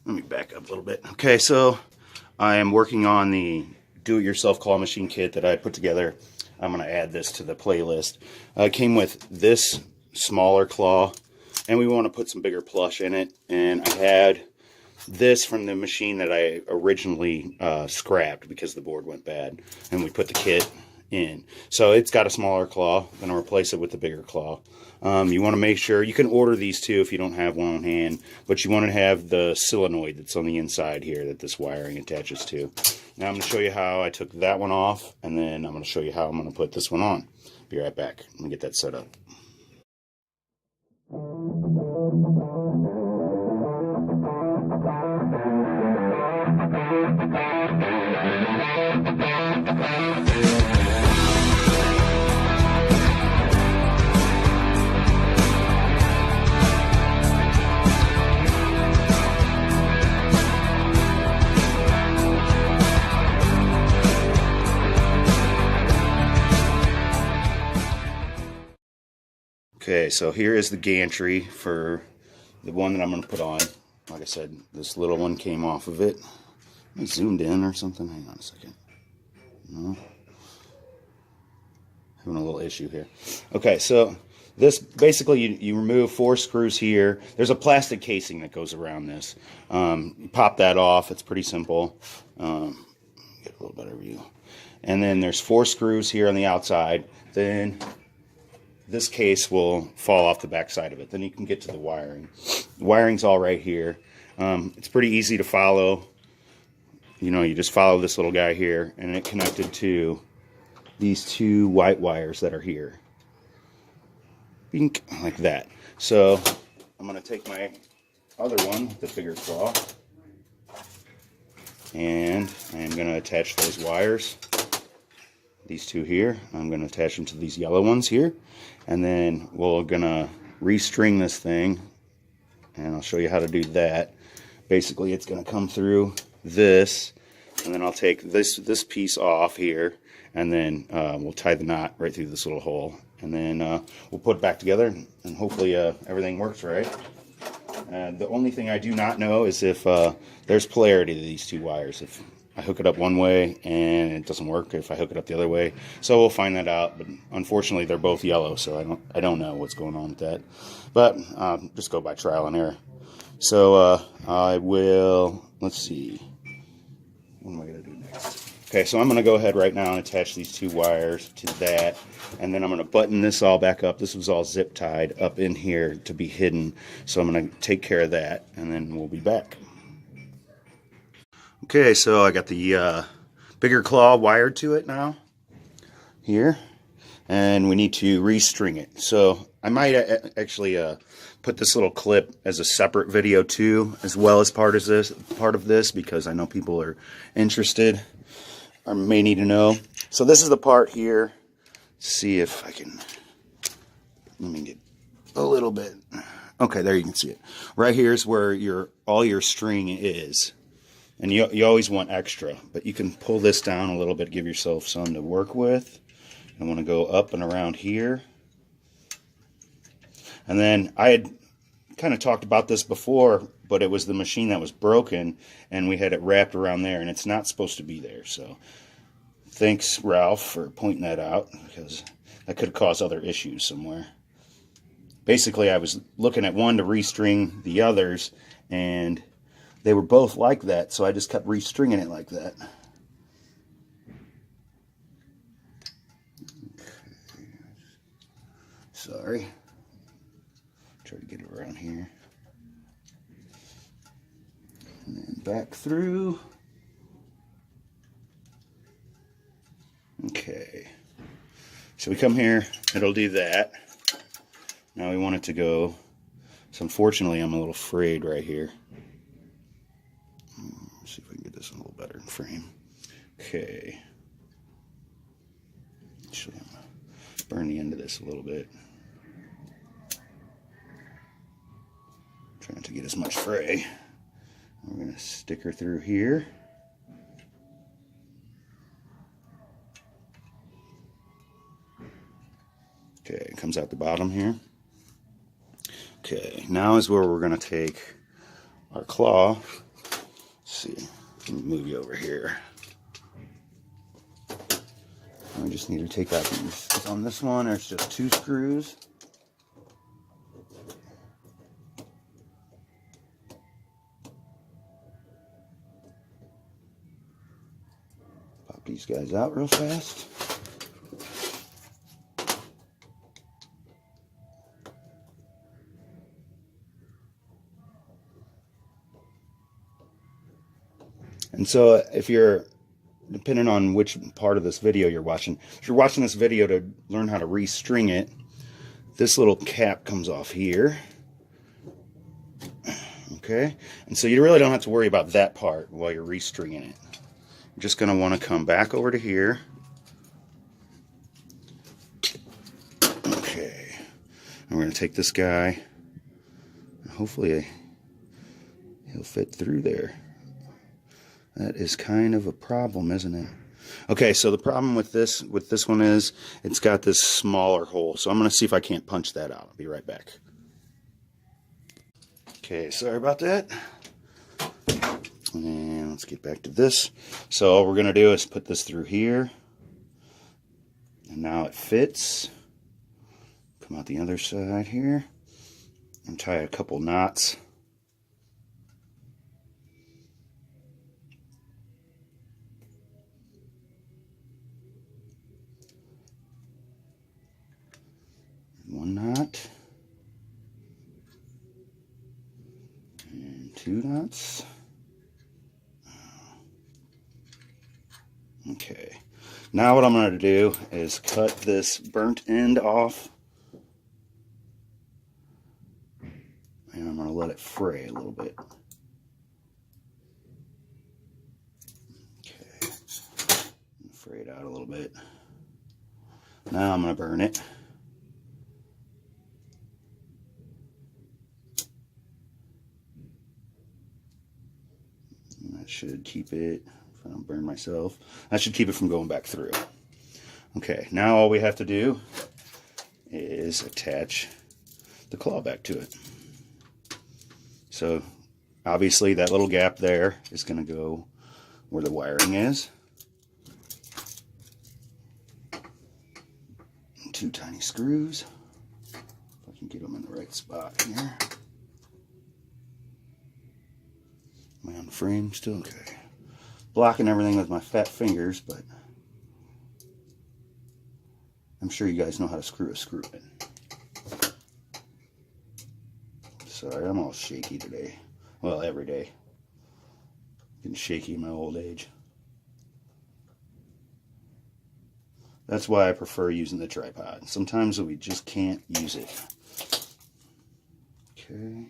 Let me back up a little bit. Okay, so I am working on the do-it-yourself claw machine kit that I put together. I'm going to add this to the playlist. It came with this smaller claw, and we want to put some bigger plush in it. And I had this from the machine that I originally scrapped because the board went bad, and we put the kit in. So it's got a smaller claw. I'm going to replace it with the bigger claw. You want to make sure, you can order these too if you don't have one on hand, but you want to have the solenoid that's on the inside here that this wiring attaches to. Now I'm going to show you how I took that one off, and then I'm going to show you how I'm going to put this one on. Be right back. Let me get that set up. Okay, so here is the gantry for the one that I'm going to put on. Like I said, this little one came off of it. I zoomed in or something. Hang on a second. No. Having a little issue here. Okay, so this basically you remove 4 screws here. There's a plastic casing that goes around this. You pop that off. It's pretty simple. Get a little better view. And then there's 4 screws here on the outside. Then this case will fall off the back side of it. Then you can get to the wiring. The wiring's all right here. It's pretty easy to follow. You know, you just follow this little guy here, and it connected to these 2 white wires that are here. Bink, like that. So I'm going to take my other one, the bigger claw, and I'm going to attach those wires. These 2 here, I'm going to attach them to these yellow ones here, and then we're going to restring this thing, and I'll show you how to do that. Basically, it's going to come through this, and then I'll take this piece off here, and then we'll tie the knot right through this little hole, and then we'll put it back together, and hopefully everything works right. The only thing I do not know is if there's polarity to these 2 wires. If I hook it up one way and it doesn't work if I hook it up the other way. So we'll find that out, but unfortunately they're both yellow, so I don't know what's going on with that. But just go by trial and error. So I will, let's see, what am I going to do next? Okay, so I'm going to go ahead right now and attach these 2 wires to that, and then I'm going to button this all back up. This was all zip tied up in here to be hidden, so I'm going to take care of that, and then we'll be back. Okay, so I got the bigger claw wired to it now, here, and we need to restring it. So I might actually put this little clip as a separate video too, as well as part of this, because I know people are interested or may need to know. So this is the part here. Let's see if I can, let me get a little bit. Okay, there you can see it. Right here is where all your string is. And you always want extra, but you can pull this down a little bit, give yourself some to work with. I want to go up and around here. And then I had kind of talked about this before, but it was the machine that was broken, and we had it wrapped around there, and it's not supposed to be there. So thanks, Ralph, for pointing that out, because that could cause other issues somewhere. Basically, I was looking at one to restring the others, and they were both like that, so I just kept restringing it like that. Okay. Sorry. Try to get it around here. And then back through. Okay. So we come here, it'll do that. Now we want it to go. So unfortunately, I'm a little frayed right here. See if I can get this a little better in frame. Okay. Actually, I'm going to burn the end of this a little bit. Trying not to get as much fray. We're going to stick her through here. Okay, it comes out the bottom here. Okay, now is where we're going to take our claw see. Let me move you over here. We just need to take out these. On this one, there's just 2 screws. Pop these guys out real fast. And so if you're, depending on which part of this video you're watching, if you're watching this video to learn how to restring it, this little cap comes off here. Okay, and so you really don't have to worry about that part while you're restringing it. You're just going to want to come back over to here. Okay, and we're going to take this guy, and hopefully he'll fit through there. That is kind of a problem, isn't it? Okay, so the problem with this one is it's got this smaller hole. So I'm going to see if I can't punch that out. I'll be right back. Okay, sorry about that. And let's get back to this. So all we're going to do is put this through here. And now it fits. Come out the other side here and tie a couple knots. One knot and 2 knots. Okay, now what I'm going to do is cut this burnt end off, and I'm going to let it fray a little bit. Okay, fray it out a little bit. Now I'm going to burn it. That should keep it, if I don't burn myself, that should keep it from going back through. Okay, now all we have to do is attach the claw back to it. So obviously that little gap there is going to go where the wiring is. 2 tiny screws. If I can get them in the right spot here. Am I on frame still? Okay. Blocking everything with my fat fingers, but I'm sure you guys know how to screw a screw in. Sorry, I'm all shaky today. Well, every day. Getting shaky in my old age. That's why I prefer using the tripod. Sometimes we just can't use it. Okay.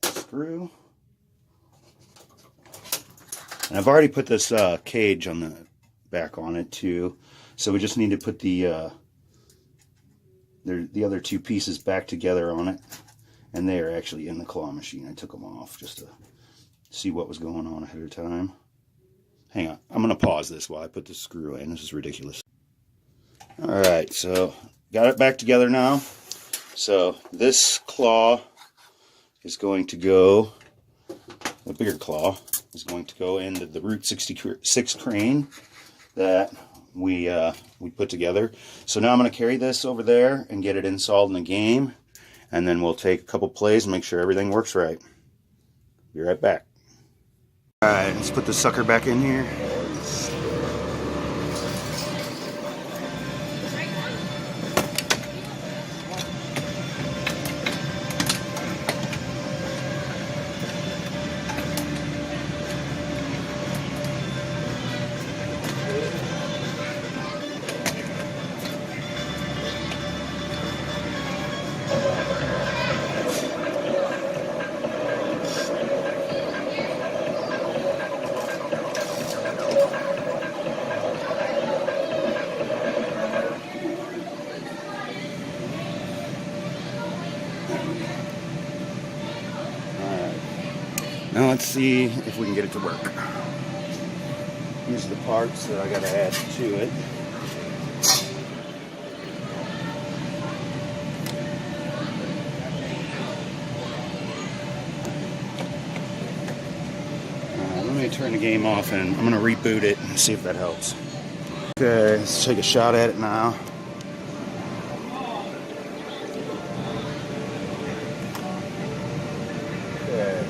Screw. And I've already put this cage on the back on it too, so we just need to put the other 2 pieces back together on it, and they are actually in the claw machine. I took them off just to see what was going on ahead of time. Hang on, I'm going to pause this while I put the screw in. This is ridiculous. Alright, so got it back together now. So this claw is going to go, the bigger claw is going to go into the Route 66 crane that we put together. So now I'm going to carry this over there and get it installed in the game, and then we'll take a couple plays and make sure everything works right. Be right back. Alright, let's put the sucker back in here. Now let's see if we can get it to work. These are the parts that I got to add to it. turn the game off and I'm gonna reboot it and see if that helps. Okay, let's take a shot at it now. Okay,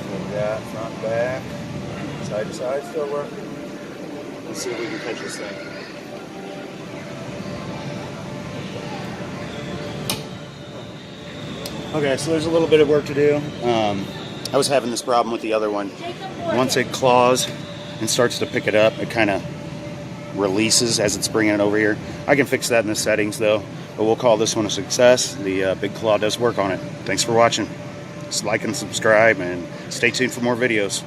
so we got front and back, side to side still working. Let's see if we can catch this thing. Okay, so there's a little bit of work to do. I was having this problem with the other one. Once it claws and starts to pick it up, it kind of releases as it's bringing it over here. I can fix that in the settings though, but we'll call this one a success. The big claw does work on it. Thanks for watching. Just like and subscribe and stay tuned for more videos.